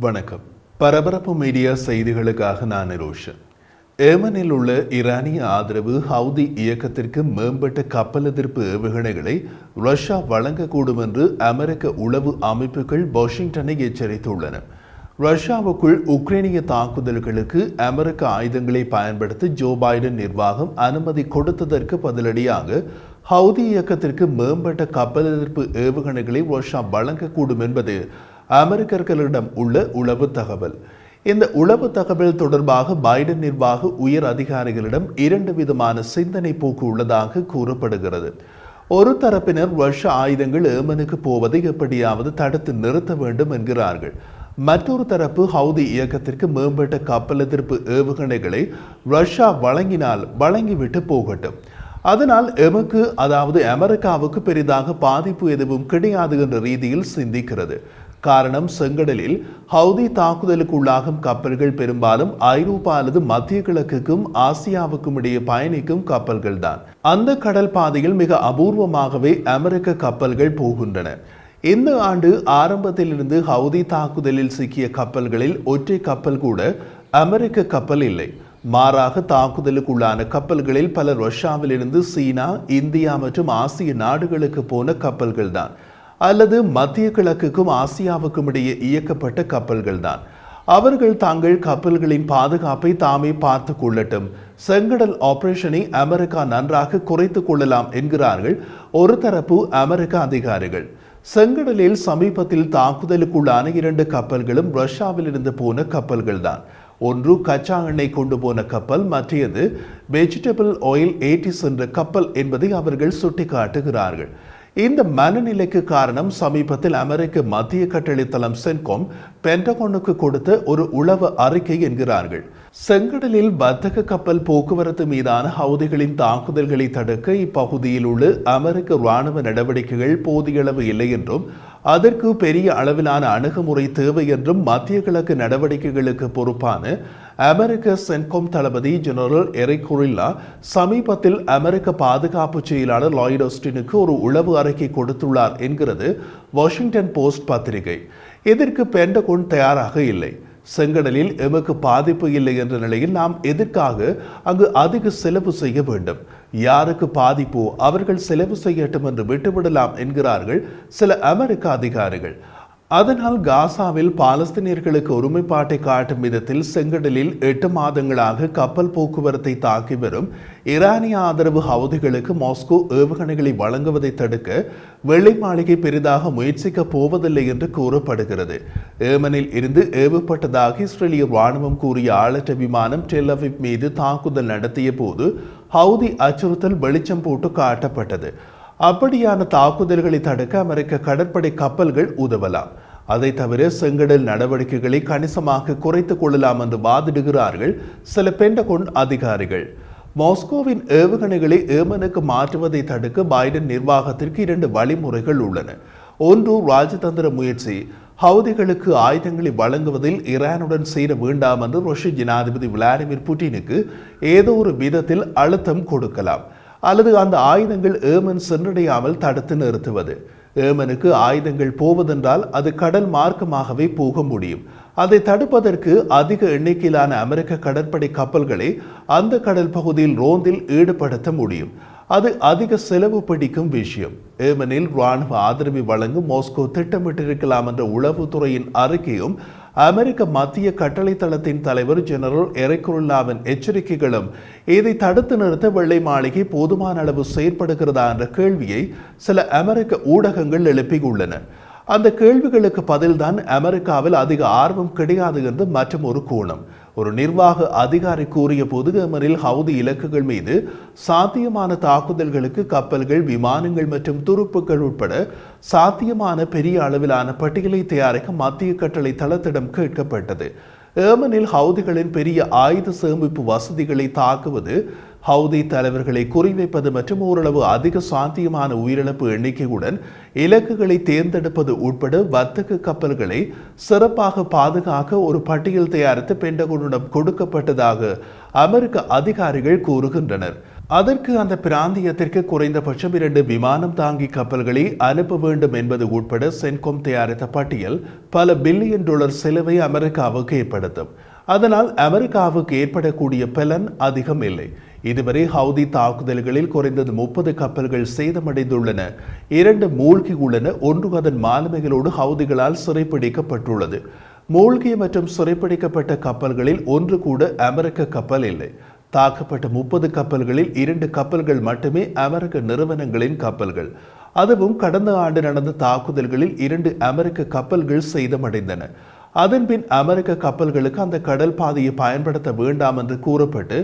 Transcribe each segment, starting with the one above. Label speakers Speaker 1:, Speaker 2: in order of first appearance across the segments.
Speaker 1: வணக்கம். பரபரப்பு மீடியா செய்திகளுக்காக நான் ரோஷன். ஏமனில் உள்ள ஈரானிய ஆதரவு ஹவுதி இயக்கத்திற்கு மேம்பட்ட கப்பல் எதிர்ப்பு ஏவுகணைகளை ரஷ்யா வழங்கக்கூடும் என்று அமெரிக்க உளவு அமைப்புகள் வாஷிங்டனை எச்சரித்துள்ளன. ரஷ்யாவுக்குள் உக்ரைனிய தாக்குதல்களுக்கு அமெரிக்க ஆயுதங்களை பயன்படுத்த ஜோ பைடன் நிர்வாகம் அனுமதி கொடுத்ததற்கு பதிலடியாக ஹவுதி இயக்கத்திற்கு மேம்பட்ட கப்பல் எதிர்ப்பு ஏவுகணைகளை ரஷ்யா வழங்கக்கூடும் என்பது அமெரிக்கர்களிடம் உள்ள உளவு தகவல். இந்த உளவு தகவல் தொடர்பாக பைடன் நிர்வாக உயர் அதிகாரிகளிடம் இரண்டு விதமான சிந்தனை போக்கு உள்ளதாக கூறப்படுகிறது. ஒரு தரப்பினர் ரஷ்ய ஆயுதங்கள் ஏமனுக்கு போவதை எப்படியாவது தடுத்து நிறுத்த வேண்டும் என்கிறார்கள். மற்றொரு தரப்பு ஹவுதி இயக்கத்திற்கு மேம்பட்ட கப்பல் எதிர்ப்பு ஏவுகணைகளை ரஷ்யா வழங்கினால் வழங்கிவிட்டு போகட்டும், அதனால் எமக்கு அதாவது அமெரிக்காவுக்கு பெரிதாக பாதிப்பு எதுவும் கிடையாது என்ற ரீதியில் சிந்திக்கிறது. காரணம், செங்கடலில் ஹவுதி தாக்குதலுக்கு உள்ளாகும் கப்பல்கள் பெரும்பாலும் ஐரோப்பா அல்லது மத்திய கிழக்குக்கும் ஆசியாவுக்கும் இடையே பயணிக்கும் கப்பல்கள் தான். அந்த கடல் பாதையில் மிக அபூர்வமாகவே அமெரிக்க கப்பல்கள் போகின்றன. இந்த ஆண்டு ஆரம்பத்திலிருந்து ஹவுதி தாக்குதலில் சிக்கிய கப்பல்களில் ஒற்றை கப்பல் கூட அமெரிக்க கப்பல் இல்லை. மாறாக தாக்குதலுக்குள்ளான கப்பல்களில் பல ரஷ்யாவிலிருந்து சீனா, இந்தியா மற்றும் ஆசிய நாடுகளுக்கு போன கப்பல்கள் தான், அல்லது மத்திய கிழக்குக்கும் ஆசியாவுக்கும் இடையே இயக்கப்பட்ட கப்பல்கள் தான். அவர்கள் தங்கள் கப்பல்களின் பாதுகாப்பை தாமே பார்த்து கொள்ளட்டும், செங்கடல் ஆபரேஷனை அமெரிக்கா நன்றாக குறைத்துக் கொள்ளலாம் என்கிறார்கள் ஒரு தரப்பு அமெரிக்க அதிகாரிகள். செங்கடலில் சமீபத்தில் தாக்குதலுக்குள்ளான இரண்டு கப்பல்களும் ரஷ்யாவிலிருந்து போன கப்பல்கள் தான். ஒன்று கச்சா எண்ணெய் கொண்டு போன கப்பல், மற்றது வெஜிடபிள் ஆயில் ஏற்றி சென்ற கப்பல் என்பதை அவர்கள் சுட்டிக்காட்டுகிறார்கள். இந்த மனநிலைக்கு காரணம் சமீபத்தில் அமெரிக்க மத்திய கட்டளை தளம் சென்காம் பென்டகோனுக்கு கொடுத்த ஒரு உளவு அறிக்கை என்கிறார்கள். செங்கடலில் வர்த்தக கப்பல் போக்குவரத்து மீதான ஹவுதிகளின் தாக்குதல்களை தடுக்க இப்பகுதியில் உள்ள அமெரிக்க இராணுவ நடவடிக்கைகள் போதிய அளவு இல்லை என்றும் அதற்கு பெரிய அளவிலான அணுகுமுறை தேவை என்றும் மத்திய கிழக்கு நடவடிக்கைகளுக்கு பொறுப்பான அமெரிக்க சென்காம் தளபதி ஜெனரல் எரிக் குரில்லா சமீபத்தில் அமெரிக்க பாதுகாப்பு செயலாளர் லாய்ட் ஆஸ்டினுக்கு ஒரு உளவு அறிக்கை கொடுத்துள்ளார் என்கிறது வாஷிங்டன் போஸ்ட் பத்திரிகை. இதற்கு பென்டகோன் தயாராக இல்லை. செங்கடலில் எமக்கு பாதிப்பு இல்லை என்ற நிலையில் நாம் எதற்காக அங்கு அதிக செலவு செய்ய வேண்டும்? யாருக்கு பாதிப்போ அவர்கள் செலவு செய்யட்டும் என்று விட்டுவிடலாம் என்கிறார்கள் சில அமெரிக்க அதிகாரிகள். அதனால் காசாவில் பாலஸ்தீனியர்களுக்கு ஒருமைப்பாட்டை காட்டும் விதத்தில் செங்கடலில் 8 மாதங்களாக கப்பல் போக்குவரத்தை தாக்கி வரும் ஈரானிய ஆதரவு ஹவுதிகளுக்கு மாஸ்கோ ஏவுகணைகளை வழங்குவதை தடுக்க வெள்ளை மாளிகை பெரிதாக முயற்சிக்க போவதில்லை என்று கூறப்படுகிறது. ஏமனில் இருந்து ஏவப்பட்டதாக இஸ்ரேலிய ராணுவம் கூறிய ஆளற்ற விமானம் டெல் அவீவ் மீது தாக்குதல் நடத்திய போது ஹவுதி அச்சுறுத்தல் வெளிச்சம் போட்டு காட்டப்பட்டது. அப்படியான தாக்குதல்களை தடுக்க அமெரிக்க கடற்படை கப்பல்கள் உதவலாம். அதை தவிர செங்கடல் நடவடிக்கைகளை கணிசமாக குறைத்துக் கொள்ளலாம் என்று வாதிடுகிறார்கள் சில பென்டகோன் அதிகாரிகள். மாஸ்கோவின் ஏவுகணைகளை ஏமனுக்கு மாற்றுவதை தடுக்க பைடன் நிர்வாகத்திற்கு 2 வழிமுறைகள் உள்ளன. ஒன்று, ராஜதந்திர முயற்சி. ஹவுதிகளுக்கு ஆயுதங்களை வழங்குவதில் ஈரானுடன் சேர வேண்டாம் என்று ரஷ்ய ஜனாதிபதி விளாடிமிர் புட்டினுக்கு ஏதோ ஒரு விதத்தில் அழுத்தம் கொடுக்கலாம். அல்லது அந்த ஆயுதங்கள் ஏமன் சென்றடையாமல் தடுத்து நிறுத்துவது. ஏமனுக்கு ஆயுதங்கள் போவதென்றால் அது கடல் மார்க்கமாகவே போக முடியும். அதை தடுப்பதற்கு அதிக எண்ணிக்கையிலான அமெரிக்க கடற்படை கப்பல்களை அந்த கடல் பகுதியில் ரோந்தில் ஈடுபடுத்த முடியும். அது அதிக செலவு பிடிக்கும் விஷயம். ஏமனில் இராணுவ ஆதரவை வழங்கும் மாஸ்கோ திட்டமிட்டிருக்கலாம் என்ற உளவுத்துறையின் அறிக்கையும் அமெரிக்க மத்திய கட்டளை தளத்தின் தலைவர் ஜெனரல் எரிக் குரில்லாவின் எச்சரிக்கைகளும் இதை தடுத்து நிறுத்த வெள்ளை மாளிகை போதுமான அளவு செயற்படுகிறதா என்ற கேள்வியை சில அமெரிக்க ஊடகங்கள் எழுப்பியுள்ளன. அந்த கேள்விகளுக்கு பதில்தான் அமெரிக்காவில் அதிக ஆர்வம் கிடையாது என்று மற்றும் ஒரு கோணம். ஒரு நிர்வாக அதிகாரி கூறிய போது ஏமனில் ஹவுதி இலக்குகள் மீது சாத்தியமான தாக்குதல்களுக்கு கப்பல்கள், விமானங்கள் மற்றும் துருப்புக்கள் உட்பட சாத்தியமான பெரிய அளவிலான பட்டியலை தயாரிக்க மத்திய கட்டளை தளத்திடம் கேட்கப்பட்டது. ஏமனில் ஹவுதிகளின் பெரிய ஆயுத சேமிப்பு வசதிகளை தாக்குவது, ஹவுதி தலைவர்களை குறிவைப்பது மற்றும் ஓரளவு அதிக சாத்தியமான உயிரிழப்பு எண்ணிக்கையுடன் இலக்குகளை தேர்ந்தெடுப்பது உட்பட வர்த்தக கப்பல்களை சிறப்பாக பாதுகாக்க ஒரு பட்டியல் தயாரித்து பென்டகோனிடம் கொடுக்கப்பட்டதாக அமெரிக்க அதிகாரிகள் கூறுகின்றனர். அதற்கு அந்த பிராந்தியத்திற்கு குறைந்தபட்சம் 2 விமானம் தாங்கி கப்பல்களை அனுப்ப வேண்டும் என்பது உட்பட சென்கோம் தயாரித்த பட்டியல் பல பில்லியன் டாலர் செலவை அமெரிக்காவுக்கு ஏற்படுத்தும். அதனால் அமெரிக்காவுக்கு ஏற்படக்கூடிய பலன் அதிகம் இல்லை. இதுவரை ஹவுதி தாக்குதல்களில் குறைந்தது 30 கப்பல்கள் சேதமடைந்துள்ளன, 2 மூழ்கி உள்ளன, ஒன்று அதன் மாலுமிகளோடு ஹவுதிகளால் சிறைப்பிடிக்கப்பட்டுள்ளது. மூழ்கிய மற்றும் சிறைப்பிடிக்கப்பட்ட கப்பல்களில் ஒன்று கூட அமெரிக்க கப்பல் இல்லை. தாக்கப்பட்ட 30 கப்பல்களில் 2 கப்பல்கள் மட்டுமே அமெரிக்க நிறுவனங்களின் கப்பல்கள். அதுவும் கடந்த ஆண்டு நடந்த தாக்குதல்களில் 2 அமெரிக்க கப்பல்கள் சேதமடைந்தன. அதன்பின் அமெரிக்க கப்பல்களுக்கு அந்த கடல் பாதையை பயன்படுத்த வேண்டாம் என்று கூறப்பட்டு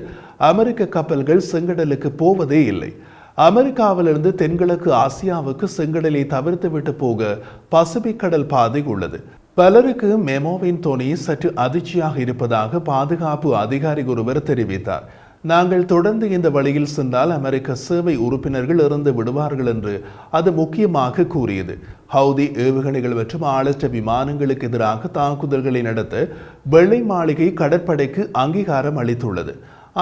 Speaker 1: அமெரிக்க கப்பல்கள் செங்கடலுக்கு போவதே இல்லை. அமெரிக்காவிலிருந்து தென்கிழக்கு ஆசியாவுக்கு செங்கடலை தவிர்த்துவிட்டு போக பசிபிக் கடல் பாதை உள்ளது. பலருக்கு மெமோவின் தொனி சற்று அதிர்ச்சியாக இருப்பதாக பாதுகாப்பு அதிகாரி ஒருவர் தெரிவித்தார். நாங்கள் தொடர்ந்து இந்த வழியில் சென்றால் அமெரிக்க சேவை உறுப்பினர்கள் இறந்து விடுவார்கள் என்று அது முக்கியமாக கூறியது. ஹவுதி ஏவுகணைகள் மற்றும் ஆளற்ற விமானங்களுக்கு எதிராக தாக்குதல்களை நடத்த வெள்ளை மாளிகை கடற்படைக்கு அங்கீகாரம் அளித்துள்ளது.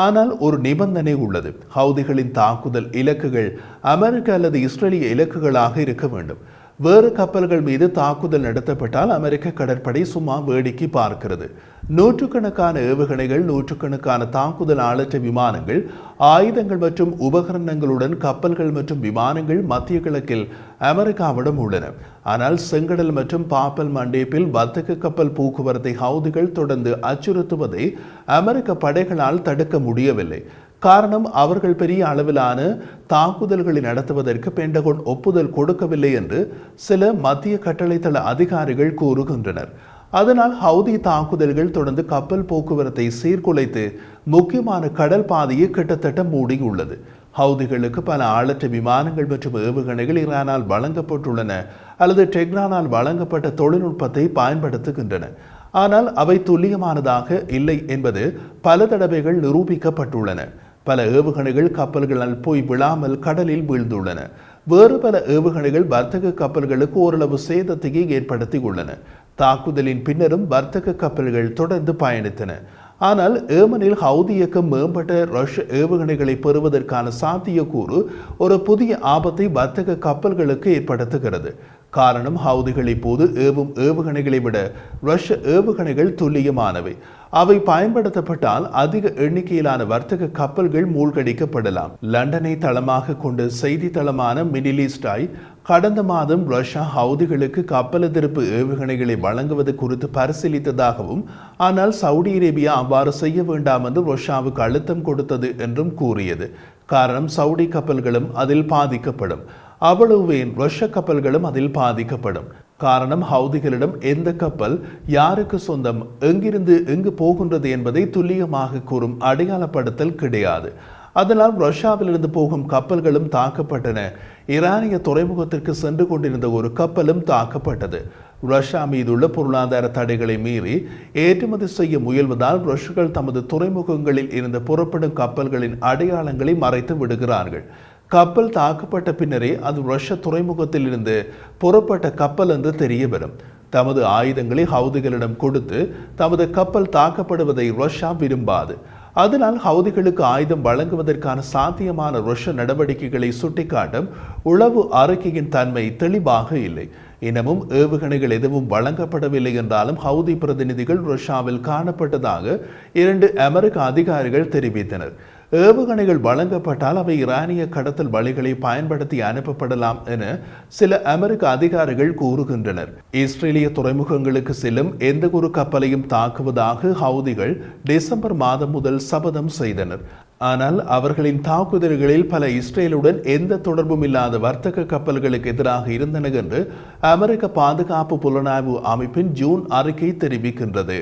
Speaker 1: ஆனால் ஒரு நிபந்தனை உள்ளது. ஹவுதிகளின் தாக்குதல் இலக்குகள் அமெரிக்க அல்லது இஸ்ரேலிய இலக்குகளாக இருக்க வேண்டும். வேறு கப்பல்கள் மீது தாக்குதல் நடத்தப்பட்டால் அமெரிக்க கடற்படை சும்மா வேடிக்கை பார்க்கிறது. நூற்றுக்கணக்கான ஏவுகணைகள், நூற்றுக்கணக்கான தாக்குதல் ஆளற்ற விமானங்கள், ஆயுதங்கள் மற்றும் உபகரணங்களுடன் கப்பல்கள் மற்றும் விமானங்கள் மத்திய கிழக்கில் அமெரிக்காவிடம் உள்ளன. ஆனால் செங்கடல் மற்றும் பாப்பல் மண்டேப்பில் வர்த்தக கப்பல் போக்குவரத்தை ஹவுதிகள் தொடர்ந்து அச்சுறுத்துவதை அமெரிக்க படைகளால் தடுக்க முடியவில்லை. காரணம், அவர்கள் பெரிய அளவிலான தாக்குதல்களை நடத்துவதற்கு பென்டகோன் ஒப்புதல் கொடுக்கவில்லை என்று சில மத்திய கட்டளைத்தள அதிகாரிகள் கூறுகின்றனர். அதனால் ஹவுதி தாக்குதல்கள் தொடர்ந்து கப்பல் போக்குவரத்தை சீர்குலைத்து முக்கியமான கடல் பாதையை கிட்டத்தட்ட மூடியுள்ளது. ஹவுதிகளுக்கு பல ஆளற்ற விமானங்கள் மற்றும் ஏவுகணைகள் ஈரானால் வழங்கப்பட்டுள்ளன அல்லது டெஹ்ரானால் வழங்கப்பட்ட தொழில்நுட்பத்தை பயன்படுத்துகின்றன. ஆனால் அவை துல்லியமானதாக இல்லை என்பது பல தடவைகள் நிரூபிக்கப்பட்டுள்ளன. பல ஏவுகணைகள் கப்பல்களால் போய் விழாமல் கடலில் வீழ்ந்துள்ளன. வேறு பல ஏவுகணைகள் வர்த்தக கப்பல்களுக்கு ஓரளவு சேதத்தையே ஏற்படுத்தியுள்ளன. தாக்குதலின் பின்னரும் வர்த்தக கப்பல்கள் தொடர்ந்து பயணித்தன. ஆனால் ஏமனில் ஹவுதி இயக்கம் மேம்பட்ட ரஷ்ய ஏவுகணைகளை பெறுவதற்கான சாத்தியக்கூறு ஒரு புதிய ஆபத்தை வர்த்தக கப்பல்களுக்கு ஏற்படுத்துகிறது. காரணம், ஹவுதிகள் இப்போது ஏவும் ஏவுகணைகளை விட ரஷ்ய ஏவுகணைகள் துல்லியமானவை. அவை பயன்படுத்தப்பட்டால் அதிக எண்ணிக்கையிலான வர்த்தக கப்பல்கள் மூழ்கடிக்கப்படலாம். லண்டனை தளமாக கொண்ட செய்தி தளமான மிடில் ஈஸ்டாய் கடந்த மாதம் ரஷ்யா ஹவுதிகளுக்கு கப்பல் எதிர்ப்பு ஏவுகணைகளை வழங்குவது குறித்து பரிசீலித்ததாகவும், ஆனால் சவுதி அரேபியா அவ்வாறு செய்ய வேண்டாம் என்று ரஷ்யாவுக்கு அழுத்தம் கொடுத்தது என்றும் கூறியது. காரணம், சவுடி கப்பல்களும் அதில் பாதிக்கப்படும். அவ்வளவு ரஷ்ய கப்பல்களும் அதில் பாதிக்கப்படும். காரணம், ஹவுதிகளிடம் எந்த கப்பல் யாருக்கு சொந்தம், எங்கிருந்து எங்கு போகின்றது என்பதை துல்லியமாக கூறும் அடையாளப்படுத்தல் கிடையாது. அதனால் ரஷ்யாவிலிருந்து போகும் கப்பல்களும் தாக்கப்பட்டன. ஈரானிய துறைமுகத்திற்கு சென்று கொண்டிருந்த ஒரு கப்பலும் தாக்கப்பட்டது. ரஷ்யா மீதுள்ள பொருளாதார தடைகளை மீறி ஏற்றுமதி செய்ய முயல்வதால் ரஷ்யர்கள் தமது துறைமுகங்களில் இருந்து புறப்படும் கப்பல்களின் அடையாளங்களை மறைத்து விடுகிறார்கள். கப்பல் தாக்கப்பட்ட பின்னரே அது ரஷ்ய துறைமுகத்தில் இருந்து புறப்பட்ட கப்பல் என்று தெரிய வரும். தமது ஆயுதங்களை ஹவுதிகளிடம் கொடுத்து தமது கப்பல் தாக்கப்படுவதை ரஷ்யா விரும்பாது. அதனால் ஹவுதிகளுக்கு ஆயுதம் வழங்குவதற்கான சாத்தியமான ரஷ்ய நடவடிக்கைகளை சுட்டிக்காட்டும் உளவு அறிக்கையின் தன்மை தெளிவாக இல்லை. இன்னமும் ஏவுகணைகள் எதுவும் வழங்கப்படவில்லை என்றாலும் ஹவுதி பிரதிநிதிகள் ரஷ்யாவில் காணப்பட்டதாக 2 அமெரிக்க அதிகாரிகள் தெரிவித்தனர். ஏவுகணைகள் வழங்கப்பட்டால் அவை ஈரானிய கடத்தல் வழிகளை பயன்படுத்தி அனுப்பப்படலாம் என சில அமெரிக்க அதிகாரிகள் கூறுகின்றனர். இஸ்ரேலிய துறைமுகங்களுக்கு செல்லும் எந்த ஒரு கப்பலையும் தாக்குவதாக ஹவுதிகள் டிசம்பர் மாதம் முதல் சபதம் செய்தனர். ஆனால் அவர்களின் தாக்குதல்களில் பல இஸ்ரேலுடன் எந்த தொடர்பும் இல்லாத வர்த்தக கப்பல்களுக்கு எதிராக இருந்தன என்று அமெரிக்க பாதுகாப்பு புலனாய்வு அமைப்பின் ஜூன் அறிக்கை தெரிவிக்கின்றது.